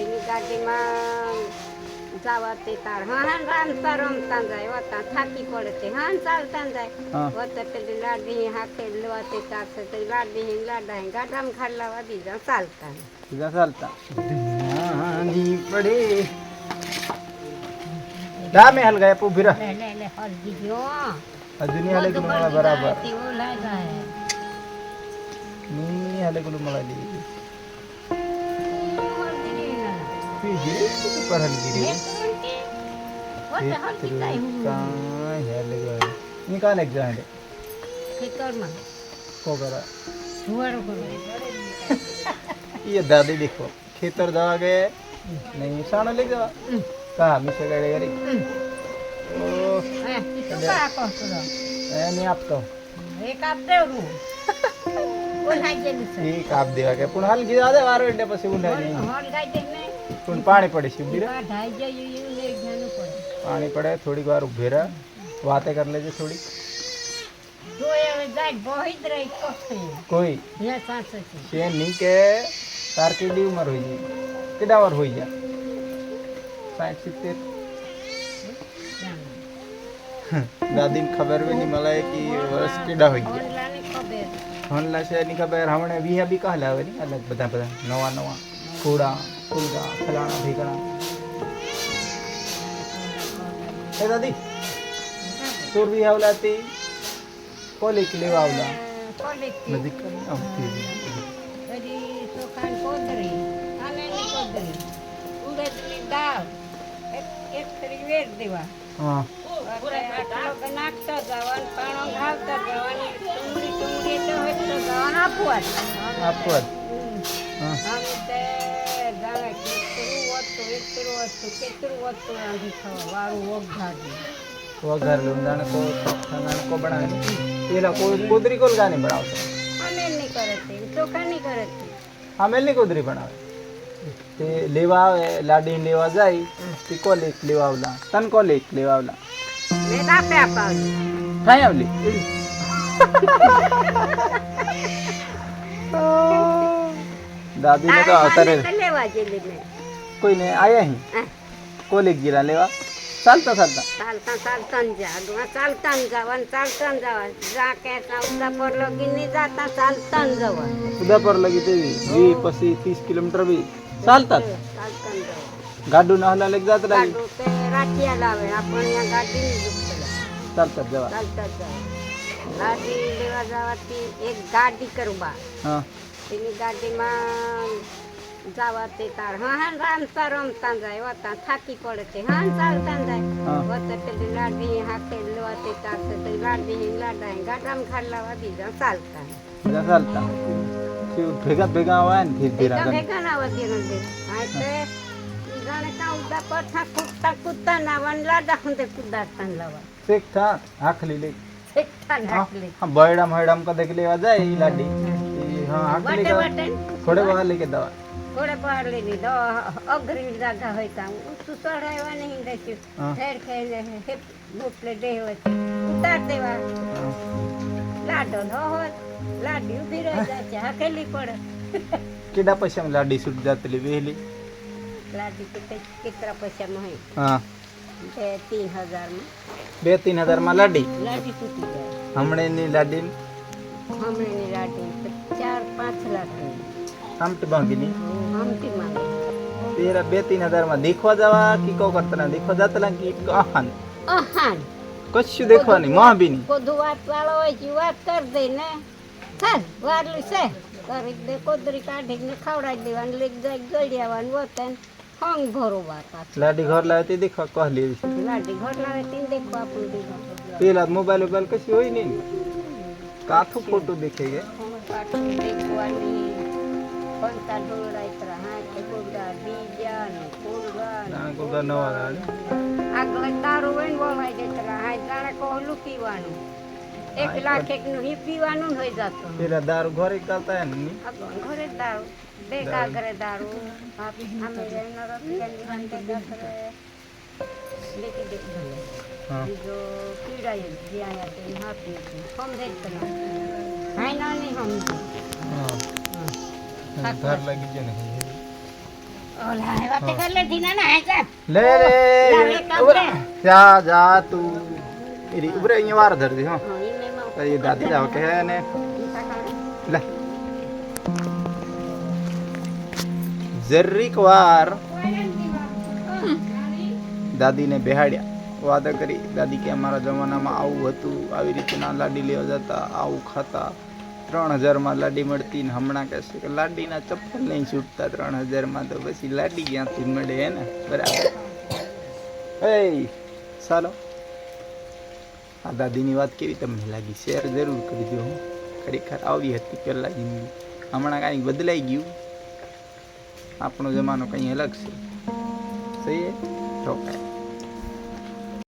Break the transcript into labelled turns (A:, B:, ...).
A: તેની ગાડીમાં જવા તે તાર હા રામતા રમતા જાય હોતા થાકી પડે તે હા ચાલતા જાય હોતા પેલી લાડી હાથે લેવા તે તાર તે લાડી લાડા ગાડામાં ખાડલા વાદી જા ચાલતા
B: ની પડે દામે હલ ગયા પૂભીરા
A: લે હલગી ગયો
B: અજુની હલે ગુલો મળા બરાબર
A: તે ઓલા જાય
B: ની હલે ગુલો મળા લી પીજી ઉપર હલગી રે કાય હલે ગયા ની કાને જાય
A: ખેતરમાં
B: કોગરા
A: સુવારો કરો
B: ये दादी देखो खेतर दवा गए नहीं सानो ले जावा कहा मिसे गए गरी ओ
A: તું કા કહો છો
B: ए नहीं आपतो
A: એક આપ દેવું ઓલાઈ ગયેલું છે
B: ठीक आप देवा के पुन हाल गिरा दे वारो એટલે પછી ઉલાઈ નહીં
A: હોલ ગાઈ દે ને
B: પુન પાણી પડે છે બીરે
A: ઢાઈ જાય એવું લઈ જવાનું પડે
B: પાણી પડે થોડીક વાર ઉભે રહે વાતે कर लेजे थोड़ी
A: જોય હવે જાય બહી જ રહી કોસે
B: कोई
A: હે સાચું છે
B: से नहीं के तार की डी उम्र होई जी किदा वर होई जा 60 70 दादी ने खबर भी नहीं मला कि वर्ष केडा होई गया
A: ઓલાની ખબર
B: होनला से नहीं खबर हमने वीहा भी कहला है नहीं अलग बता बता नवा नवा कूड़ा फुलगा फलाना भीगना ए दादी तोर भी आवलाती कोली के लेवा आवला
A: કોલેજ
B: नजीक આવતી
A: બધી ચોખાન કોદરી આલેની કોદરી ઉડદની દાળ એક તરી વેર દેવા
B: हां
A: લોકો નાખતા જવાનું પાણો ઘાલતા જવાનું ટુંગળી તો હોય તો જવાનું આપવા
B: आपको हां
A: આમ તે જાણે કેટલું વસ્તુ રાંધી ખાવા વાળું વઘારી
B: वघार लूंदाण को बनावे पेला कोदरी कोल गाने बनावता
A: અમે નહીં કરતી ચોખા નહીં કરતી
B: आमेल ની कोदरी बनावे ते लेवा आवे लाडी लेवा जाई ती कोलेक लेवा आवला तन कोलेक लेवा आवला
A: મેં દાપે અપાવી
B: काय आवली दादी ने तो अवतारे
A: લેવા જેલી મેં
B: कोई ने आया ही कोलेक गिरा लेवा चालता चालता
A: ચાલતા ચાલતા જવાનું જા કે ઉડા પર લગીને જાતા ચાલતા જવા
B: उदा पर लगी तेवी 20 25 30 किलोमीटर भी चालता
A: ચાલતા જવા
B: गाडू ना हला लग जात रही
A: ગાડું તે રાઠિયા લાવે આપણે અહીંયા ગાડીની દુખલા
B: चालता जवा
A: ચાલતા જવા ગાડી લેવા જવાથી એક ગાડી કરવા
B: हां
A: તેની ગાડીમાં જવા તે તાર હા રામતા રમતા જાય હોતા થાકી પડે તે હા ચાલતા જાય હોતા પેલી લાડી હાથે લેવા તે તાર તે લાડી લાડા ગાડામાં ખાડલા વાદી જા ચાલતા
B: चालता भेगा भेगा आवा ने धीरे धीरे
A: ભેગા ભેગા ના વધી નથી હા તે જાણે કા ઉડા પર કૂદતા કૂદતા નાવન લાડા hunde કુદાતા લાવા
B: सेक था आखली ले
A: એકતા નાખલી
B: हां बड़म हड़म का देख लेवा जाए ई लाडी हां आखली
A: વાટે
B: का
A: વાટે
B: थोड़े बाहर लेके दवा
A: થોડે બહાર લઈને દો અઘરી જાગા હોય તા તું ચડાવવા નહીં દેશું ફેર ખેલે હે બોટલે દે હોય ઉતાર દેવા લાડો ન હોય લાડી ઉભી રહી જાય છે હકેલી પડે
B: केडा पैसा में लाडी छूट जातली वेली
A: લાડી કેટલા પૈસામાં હોય
B: हां
A: 2-3 હજારમાં
B: 2-3 માં લાડી
A: લાડી તૂટી જાય
B: हमणे ની लाडी
A: હમણાંની લાડી 4-5 લાખ
B: आमटी बांगी नी
A: હમતી માંગે
B: तेरा 2-3 માં देखवा जावा की को करतना देखवा जातला की आहान
A: અહાન
B: कछु देखवा नहीं मां भी नहीं
A: બધું વાત વાળો હોય છે વાત કર દે ને ચાલ વારલું છે કરી દે કોદરી કાઢીને ખવડાવી દેવાનું લઈ જાય ગળ્યાવાનું વતન હંગ ભરોવા પાછું
B: लाडी घर लावती देखवा कहली
A: લાડી ઘર લાવે તેને દેખો આપણું દીધું
B: पेला मोबाइल मोबाइल कछु होई नहीं काथू फोटो देखेगे
A: પાછું દેખવાની પંતા ઢોળાય તરા હાથે કોડા બીજાનું કોલગાનું
B: ना को नवा
A: આગળ તારું હોય ને વવાઈ જાય તરા હાથ જાણે કહલું પીવાનું 1 લાખ એકનું હી પીવાનું હોય જતું
B: तेरा दारू घरे करता है नहीं
A: ઘરે દારૂ બેગા ઘરે દારૂ અમે એનો રસ્તા કરે લેકી દેખ ભલે
B: हां
A: જો પીડાય જે આયા તે હાથી સમજે જ ના હાય ના નહીં સમજે
B: हां घर लगी जे नहीं
A: ઓલા એ વાતે કર લેતી ના ના સાહેબ
B: લે લે
A: લાવે કામ
B: ઉભરે.
A: લે.
B: જા જા તું એરી ઉભરે અહીંયા વાર ધરતી હો
A: હા ઈને માં
B: તો એ દાદી જાવ કે ને લે જરીક વાર દાદીને બેહાડ્યા વાતો કરી દાદી કે અમારા જમાનામાં આવું હતું આવી રીતના લાડી લેવા જતા આવું ખાતા 3000 લાડી મળતી ને હમણાં કહેશે કે લાડીના ચપ્પલ નહીં છૂટતા 3000 તો પછી લાડી ક્યાંથી મળે હે ને બરાબર એ ચાલો આ દાદીની વાત કેવી તમને લાગી શેર જરૂર કરજો હું ખરેખર આવી હતી પહેલાં જિંદગી હમણાં કાંઈ બદલાઈ ગયું આપણો જમાનો કંઈ અલગ છે સહી ઠોકાય